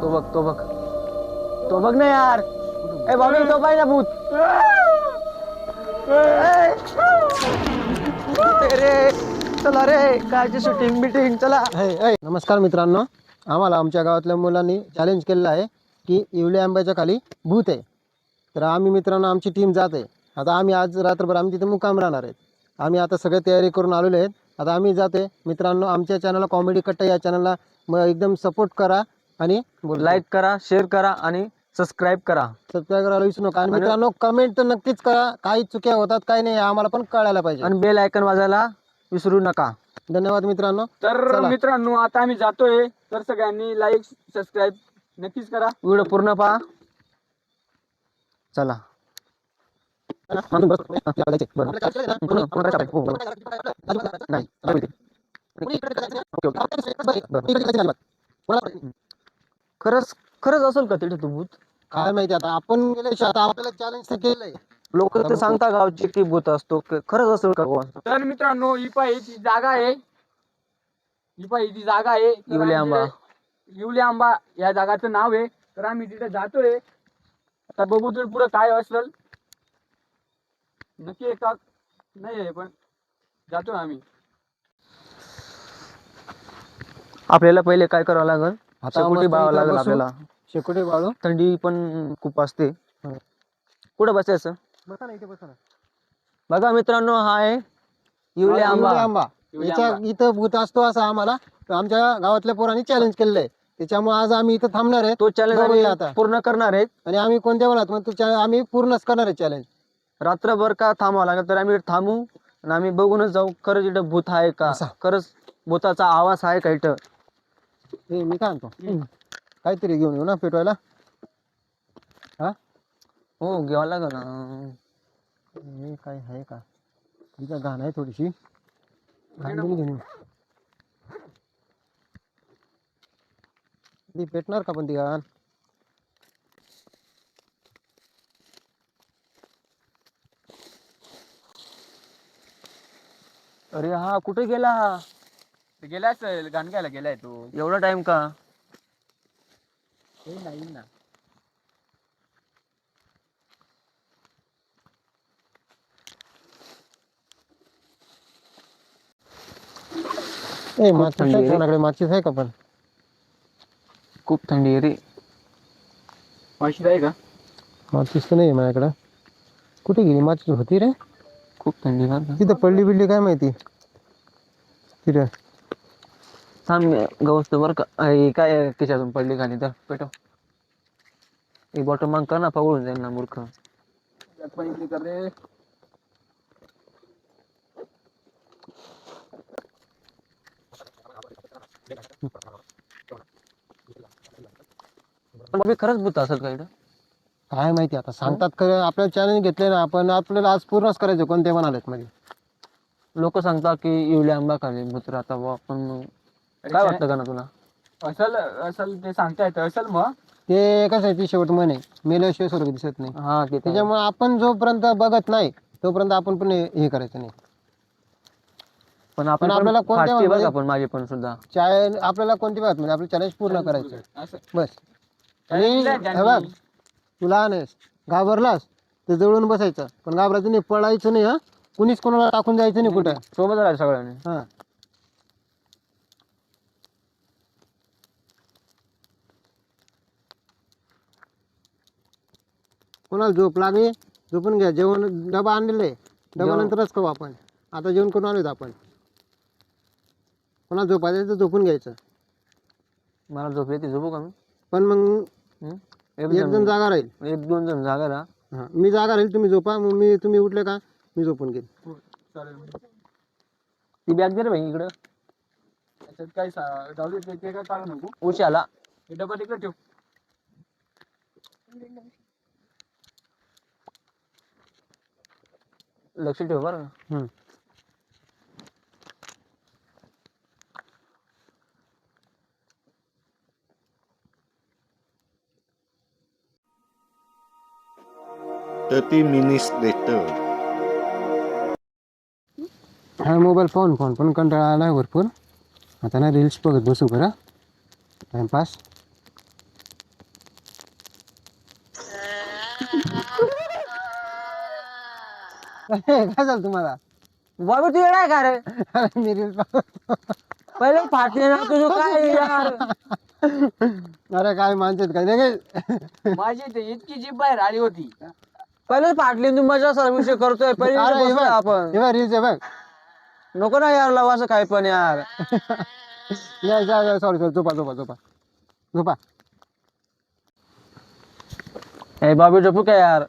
तो बघ ना यार. ए बाबा तो पाहिजे ना भूत. रे चला रे कायची शूटिंग बिटिंग चला. नमस्कार मित्रांनो, आम्हाला आमच्या गावातल्या मुलांनी चॅलेंज केलेलं आहे की इवले आंब्याच्या खाली भूत आहे. तर आम्ही मित्रांनो आमची टीम जात आहे. आता आम्ही आज रात्रभर आम्ही तिथे मुक्काम राहणार आहेत. आम्ही आता सगळे तयारी करून आलेलो आहेत. आता आम्ही जाते. मित्रांनो आमच्या चॅनलला कॉमेडी कट्टा या चॅनलला एकदम सपोर्ट करा आणि लाईक करा, शेअर करा आणि सबस्क्राईब करा. सबस्क्राईब करायला विसरू नका. आणि मित्रांनो कमेंट तर नक्कीच करा. काही चुक्या होतात काही नाही आम्हाला पण कळायला पाहिजे. आणि बेल आयकॉन वाजायला विसरू नका. धन्यवाद मित्रांनो. तर मित्रांनो आता आम्ही जातोय. तर सगळ्यांनी लाईक सबस्क्राईब नक्कीच करा. व्हिडिओ पूर्ण पहा. चला. खरंच खरंच असेल का तिथे तू भूत? काय माहिती आता आपण गेले आता आपल्याला चॅलेंज तर केलंय. लोक ते सांगता गावची की भूत असतो. खरंच असेल का कोण? तर मित्रांनो ही पाही ती जागा आहे. इवले आंबा. इवले आंबा या जागाचं नाव आहे. तर आम्ही तिथे जातोय. आता बघू तर पुढे काय असेल. नक्की का नाही आहे पण जातोय आम्ही. आपल्याला पहिले काय करावं लागेल? आता शेकोटी मस्त बाळावं इथं लागेल बसू. आपल्याला. शेकोटी बाळू थंडी पण खूप असते. कुठं बसायचं? बसा ना इथे बसा ना. बघा मित्रांनो हा आहे इवले आंबा. आंबा याच्या इथं भूत असतो असं आम्हाला आमच्या गावातल्या पोरांनी चॅलेंज केलेलं आहे. त्याच्यामुळे आज आम्ही इथं थांबणार आहे. तो चॅलेंज बघूया आता आता. पूर्ण करणार आहेत. आणि आम्ही कोणत्या वेळात मग आम्ही पूर्णच करणार आहे चॅलेंज. रात्रभर का थांबावं लागेल तर आम्ही थांबू आणि आम्ही बघूनच जाऊ खरंच इथं भूत आहे का, खरंच भूताचा आवाज आहे का इथं. हे मी काय म्हणतो काहीतरी घेऊन येऊ ना पेटवायला. हा हो घ्यावं लागेल ना. हे काय आहे का तिथं घाण आहे थोडीशी. घाण घेऊन येऊ. ती पेटणार का पण ती घाण? अरे हा कुठे गेला? गेला असेल गाण घ्यायला गेलाय तो. एवढा टाइम का? हे नाही ना. माचीस थंडी आहे आहे रे. कोणाकडे? माचीस आहे का पण? खूप थंडी आहे रे. माहिती आहे का? माचीस तर नाही आहे माझ्याकडं. कुठे गेली माचीस? होती रे खूप थंडी आहे. तिथं पडली बिडली काय माहिती तिथं. थांब गवस्त बर का. हे काय त्याच्यातून पडली खाली तर पेटव. एक बॉटल माग कर ना, पगळून जाईल ना मूर्ख. रे पण खरंच भूत असेल का इथं? काय माहिती आता सांगतात खरं. आपल्याला चॅलेंज घेतले ना आपण. आपल्याला आज पूर्णच करायचं कोणते म्हणालेत मध्ये. लोक सांगतात की इवले आंबा खाली भूत राहता बुवा. पण काय वाटतं का ना तुला? असल ते सांगता येतं असल मग. ते कसं आहे ती शेवट म्हणे मेल्याशिवाय स्वर्ग दिसत नाही. हा ते तर आहे. त्याच्यामुळे आपण जोपर्यंत बघत नाही तोपर्यंत आपण पण हे करायचं नाही. पण आपण आपल्याला कोणत्या फाटते बघा म्हणजे पण माझी पण सुद्धा. आपल्याला कोणती बात म्हणजे आपलं चॅलेंज पूर्ण करायचं असं बस. आणि हे बघ तू लहान आहेस घाबरलास तर जवळून बसायचं पण घाबरायचं नाही, पळायचं नाही. हा कुणीच कोणाला टाकून जायचं नाही कुठं. सोबत राहायचं सगळ्यांनी. हा कोणाला झोप लागली झोपून घ्या. जेवण डबा आणलेले डबा नंतरच खाऊ आपण. आता जेवण करून आलोय आपण. कोणाला झोपायचं तर झोपून घ्यायचं. मला झोप येते, झोपू का मी? पण मग एक एक जण जागा राहील. एक दोन जण जागा राहा. हा मी जागा राहील तुम्ही झोपा. मग तुम्ही उठले का मी झोपून घेईन. चालेल. ती बॅग दे रे भाई इकडं. त्याच्यात काय जाऊ दे ते काय काढू नको. उशाला हे डबा तिकडे ठेव. लक्ष ठेव बरं का. हा मोबाईल फोन पण कंटाळा आला भरपूर. आता ना रील्स बघत बसू बरं टाइमपास. काय झालं तुम्हाला? बाबू तू येणार का रे? अरे मी रील पहिले फाटले ना तुझं काय यार. अरे काय माणसं काय नाही माझी ते इतकी जीभ बाहेर आली होती. पहिले फाटली तू मजा सर्विस करतोय पहिले अरे हे बसलोय बघ आपण. हे बघ रील्स आहे बघ. नको ना यार लावा असं काय पण यार. सॉरी सॉरी झोपा झोपा झोपा झोपा ए बाबू झोपू काय यार.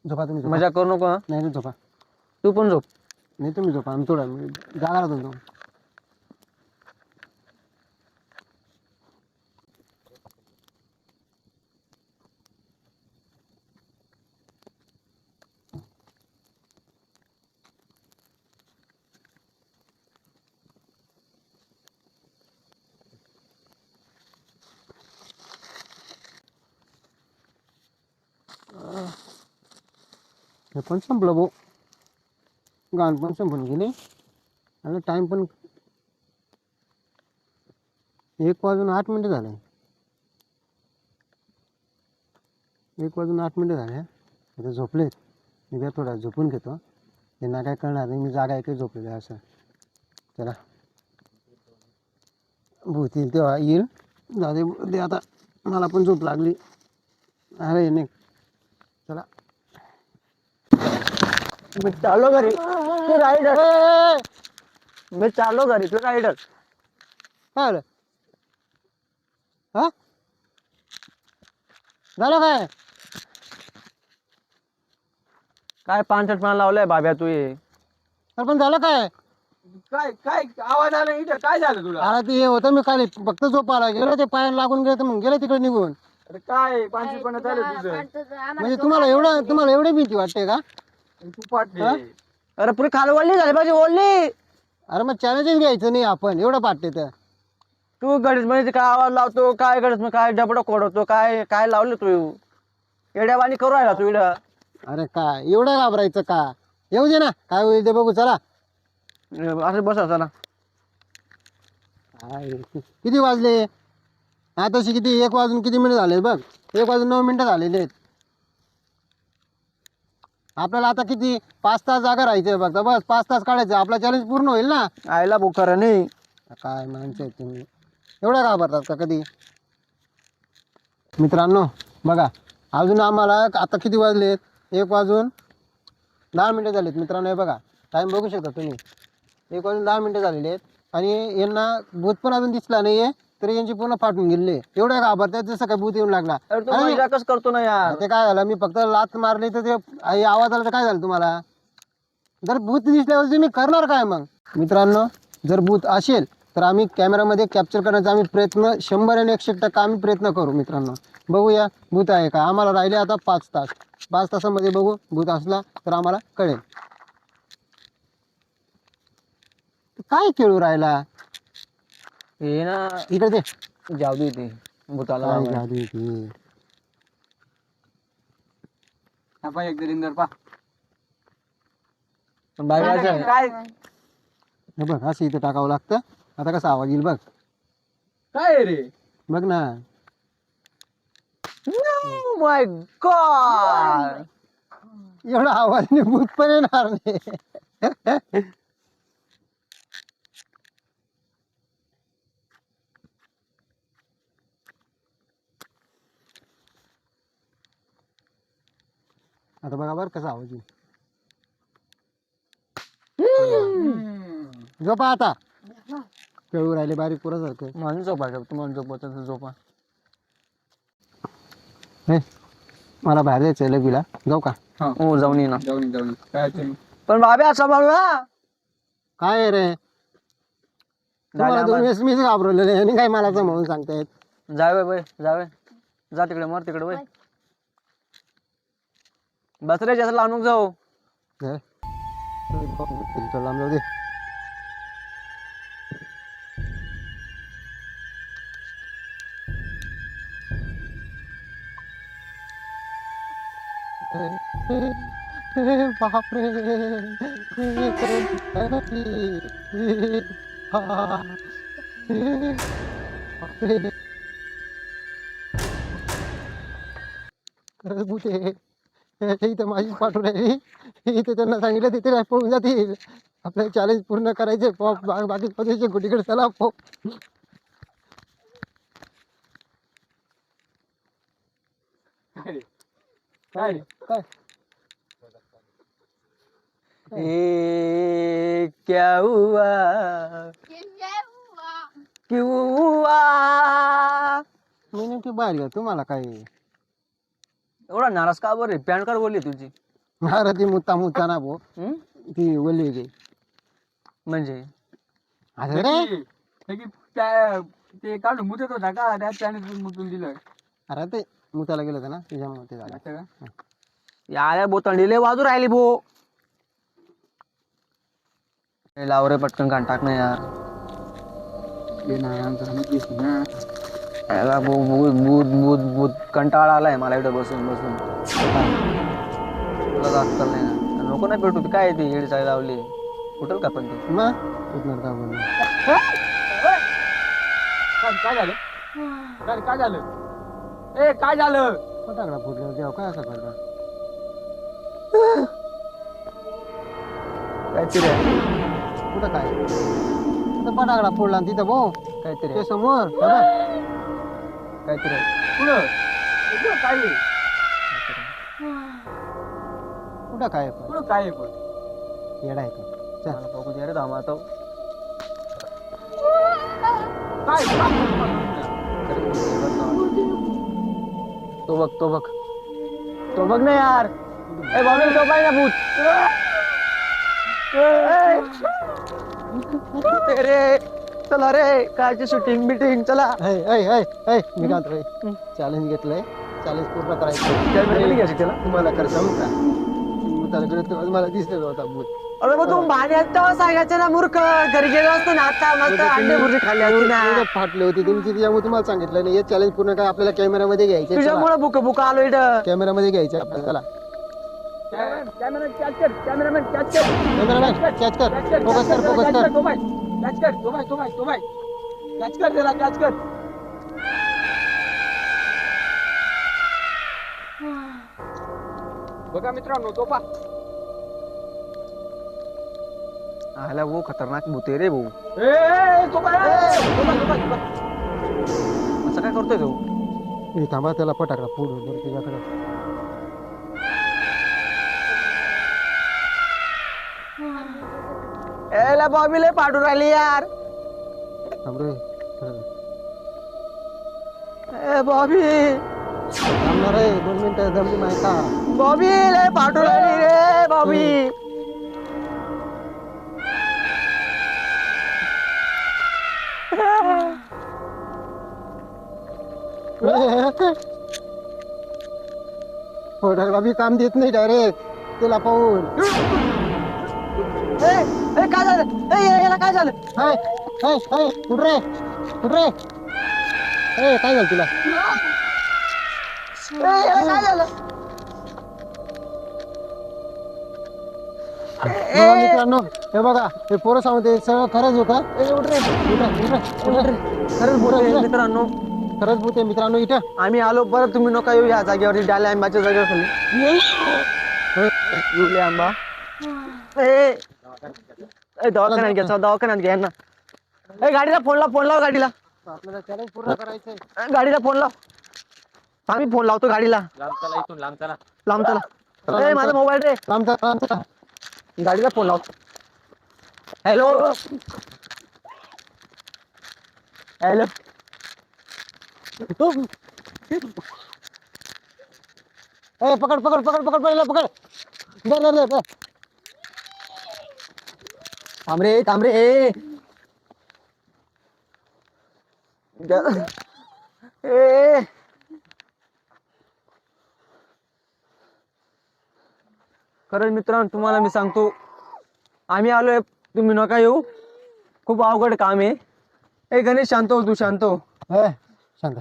झोपा तुम्ही झोपा. मजा करू नको हं? नाही नाही झोपा. तू पण झोप. नाही तुम्ही झोपा आम्ही थोडं जाणार होतो. हे पण संपलं भाऊ. गाण पण संपून गेले आणि टाइम पण 1:08 झाले. 1:08 झाले. आता झोपले. मी काय थोडा झोपून घेतो. त्यांना काय कळणार नाही मी जागा आहे झोपलेलं आहे असं. चला भूत येईल तेव्हा येईल. जाऊ दे आता मला पण झोप लागली. अरे नाही चला मी चाललो घरी तू रायडर. मी चाललो घरी तू रायडर. काय झालं? हा झालं काय? काय पानसट पान लावलंय बाब्या तू ये. अरे पण झालं काय? काय काय आवाज आला इथं? काय झालं तुला? अरे ते हे होतं मी खाली फक्त झोपायला गेलो ते पायाला लागून गेलं तर मग गेलं तिकडे निघून. अरे काय पाचशेपणा झालं तुझं? म्हणजे तुम्हाला एवढी भीती वाटते का? तू पाटले. हा? अरे पुरी खालवडली झाली पाहिजे ओढली. अरे मग चॅलेंजच घ्यायचं नाही आपण एवढं पाठते तर. तू गणेश म्हणजे काय आवाज लावतो काय गणेश म्हणजे काय डबडं खोडवतो काय काय लावलं तू येड्यावानी करू राहिला तू इकडं. अरे काय एवढं घाबरायचं का? येऊ दे ना काय होईल ते बघू चला. असं बसा चला. किती वाजले आताशी? किती 1 वाजून किती मिनिट झाले बघ. 1:09 झालेले आहेत. आपल्याला आता किती 5 तास जागा राहायचे बघ. बस 5 तास काढायचं आपला चॅलेंज पूर्ण होईल ना. आईला बुखार नाही. काय माणसं आहेत तुम्ही एवढं घाबरतात का कधी? मित्रांनो बघा अजून आम्हाला आता किती वाजलेत? 1:10 झालेत मित्रांनो. हे बघा टाईम बघू शकता तुम्ही. 1:10 झालेले आहेत आणि यांना भूत पण अजून दिसला नाहीये तरी यांची पूर्ण फाटून गेले. एवढ्या घाबरतात जसं काय भूत येऊन लागला. अरे तू मजाकच करतो ना यार. ते काय झालं मी फक्त लात मारली तर ते आवाज आला तर काय झालं तुम्हाला? जर भूत दिसल्यावर तुम्ही करणार काय मग? मित्रांनो जर भूत असेल तर आम्ही कॅमेरामध्ये कॅप्चर करण्याचा आम्ही प्रयत्न 100 आणि 101% आम्ही प्रयत्न करू. मित्रांनो बघूया भूत आहे का. आम्हाला राहिले आता 5 तास. 5 तासामध्ये बघू भूत असला तर आम्हाला कळेल. काय खेळू राहिला हे ना इकडे ते जाऊ दे ते भूताला काय लावायला. जादू आहे ती. हा पाय एक दरिंदर पा. पण बाई काय माझं काय हे बघ असं इथं टाकावं लागतं. आता कसा आवाज येईल बघ. काय रे? बघ ना. माय गॉड. एवढा आवाजाने भूत पण येणार नाही. आता बघा बरं कसा आवाज येईल. झोपा आता. खेळू राहिले बारीक पोरासारखं. म्हणून झोपा तुम्हाला झोपा झोपा. हे मला बाहेर जायचं लगीला जाऊ का? हो जाऊन ये ना. जाऊन काय अडचण नाही. पण बाब्या सांभाळू ना. काय आहे रे तुम्हाला 2 वेळेस मीच घाबरवलेले आणि काय मला म्हणून सांगतायत. जावे बाई जावे. जा तिकडे मर तिकडे बाई. बस रे जास्त लावून जाऊ. हे. चल लांब जाऊ दे. बापरे खरंच भूत आहे. इथं माझी पाठवून राहिली. इथे त्यांना सांगितलं तिथे नाही पळून जातील. आपल्याला चॅलेंज पूर्ण करायचे. बाकी पैसे गुटीकडे चला पो. काय काय ए क्या हुआ क्यों हुआ? मी नेमकी बाहेर घ्या तुम्हाला काय एवढा नाराज का बरे? पॅन कार्ड बोलली तुझी. अरे ती मुत्ता मुत्ता ना भो. हम्म? ती बोलली गे म्हणजे अरे रे ते काढून मुतत होता का त्या त्याने मुतून दिलं अरे ते मुताला गेलं होतं ना त्याच्यामुळे ते झालं. असं का? यार बोतंडीले वाजू राहिली भो. ए, लाव रे पटकन घाण टाक ना यार. ये ना आमचा मुतीस ना. याला भूत कंटाळा आलाय मला इकडे बसून बसून. तुला जास्त नाही ना नको नाही भेटू. काय ती हेड साईड लावली कुठल का पण ती मग उठणार का बोलणार काय झालं काय झालं ए काय झालं फटाकडा फुटल्यावर जेव्हा काय असं करता काहीतरी आहे. कुठं काय तिथं फटाकडा फोडला आणि तिथं भाऊ काहीतरी ते आहे. समोर हे बघ. काहीतरी आहे. पुढं पुढं काय आहे? कुठं काय पण पुढं काय आहे पण येडा आहे तो. चल मला बघू दे रे धामा आता. काय तो बघ तो बघ ना यार. ए बाबा तो पाहिजे ना भूत. रे चला रे कायची शूटिंग बिटिंग चला. मी काय चॅलेंज घेतलंय चॅलेंज पूर्ण करायचं कॅमेरा गेली घ्यायची त्याला. तुम्हाला कर सांगू का मुताला गेलो तेव्हा मला दिसलेला होता भूत. अरे मग तू भाड्यात तेव्हा सांगायचं ना मूर्ख. घरी गेलो असतो ना आता मस्त अंडे भुर्जी खाल्ली असती ना. एवढं फाटले होते तुमची त्याच्यामुळे तुम्हाला सांगितलं नाही हे चॅलेंज पूर्ण काय आपल्याला कॅमेरामध्ये घ्यायचे तुझ्यामुळे बुक आलो इथं. कॅमेरामध्ये घ्यायचे आपल्याला चला कॅमेरा कॅच कर कॅमेरामॅन कॅच कर कॅमेरामॅन कॅच कर फोकस कर फोकस कर तो बाय कॅच कर तो बाय कॅच कर त्याला कॅच कर बघा मित्रांनो तो पा आला वो खतरनाक भूत आहे रे भाऊ. ए तो बाय असं काय करतोय तो? मी थांबा त्याला फटाकडा फोडून बरं त्याच्याकडे एला बॉबी लय पाडून राहिली यार. थांब रे ए बॉबी थांबणार रे 2 मिनिटं दमली माहिती का बॉबी लय पाडून राहिली रे बॉबी. फटाकडा बी काम देत नाही डायरेक्ट त्याला पाहून ए काय झालं? ए याला काय झालं? हाय हाय हाय कुठ रे ए काय झालं तुला ए याला काय झालं? बघा मित्रांनो हे बघा हे पोरं सांगते सगळं खरंच होतं ए उठ रे खरंच भूत आहे मित्रांनो. खरंच भूत आहे मित्रांनो इथं आम्ही आलो परत तुम्ही नका येऊ या जागेवरती डाल्या आंब्याच्या जागेवर खाली. उरले आंबा. ए दवाखान्यात घ्यायचा दवाखान्यात घ्या ना. ए गाडीला फोन लाव गाडीला. आपल्याला चॅलेंज पूर्ण करायचंय गाडीला फोन लाव. आम्ही फोन लावतो गाडीला. लांब चला. ए माझा मोबाईल रे. आमचा गाडीला फोन लाव. हॅलो हॅलो ए पकड पहिला पकड दर थांब रे ए ए खरंच मित्रांनो तुम्हाला मी सांगतो आम्ही आलोय तुम्ही नका येऊ. खूप अवघड काम आहे. ए गणेश शांत हो तू शांत हो. शांत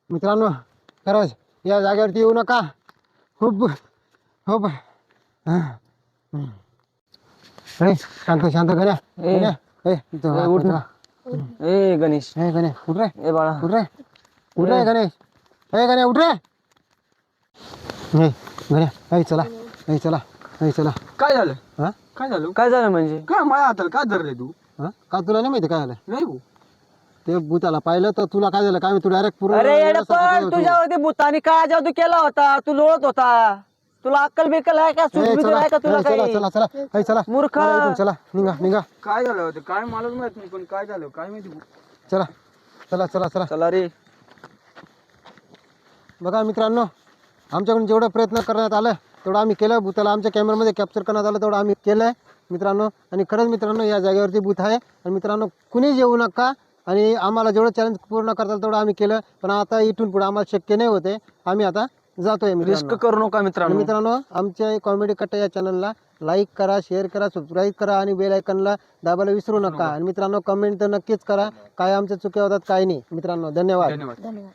मित्रांनो खरंच या जागेवरती येऊ नका खूप शांत गण्या उठ ना. ए गणेश गणेश उठ रे ए बाळा उठ रे गणेश गण्या उठ रे हे गण्या, ऐ चला, ऐ चला, ऐ चला. काय झालं? हा काय झालं? काय झालं म्हणजे? काय माझ्या हाताला काय धरले तू? हा का तुला नाही माहिती काय झालं? नाही भाऊ. ते भूताला पाहिलं तर तुला काय झालं काय माहिती, तू डायरेक्ट पूर्ण अरे येडं वेड्यासारखं पण झाला तू. तुझ्यावरती भूतानी काय जादू केला होता, तू लोळत होता. तुला अक्कल बिक्कल आहे का? ए, सुधबुध चला, आहे का तुला ए, चला काही? चला चला ऐ चला मूर्ख. चला इथून, चला निघा निघा, काय झालं होतं? काय मलाच माहित नाही, पण काय झालं काय माहिती भाऊ. चला चला चला चला. चला रे. बघा मित्रांनो, आमच्याकडून जेवढं प्रयत्न करण्यात आलं तेवढं आम्ही केलं. भूताला आमच्या कॅमेरामध्ये कॅप्चर करण्यात आलं तेवढं आम्ही केलं आहे मित्रांनो. आणि खरंच मित्रांनो या जागेवरती भूत आहे. आणि मित्रांनो कुणीच येऊ नका. आणि आम्हाला जेवढं चॅलेंज पूर्ण करता आलं तेवढं आम्ही केलं. पण आता इथून पुढे आम्हाला शक्य नाही होते. आम्ही आता जातोय रिस्क मित्रांनो. करू नका आणि मित्रांनो. मित्रांनो आमच्या कॉमेडी कट्टा या चॅनलला लाईक करा, शेअर करा, सबस्क्राईब करा आणि बेल आयकनला दाबायला विसरू नका. आणि मित्रांनो कमेंट तर नक्कीच करा, काय आमच्या चुक्या होतात काय नाही. मित्रांनो धन्यवाद. धन्यवाद. धन्यवाद.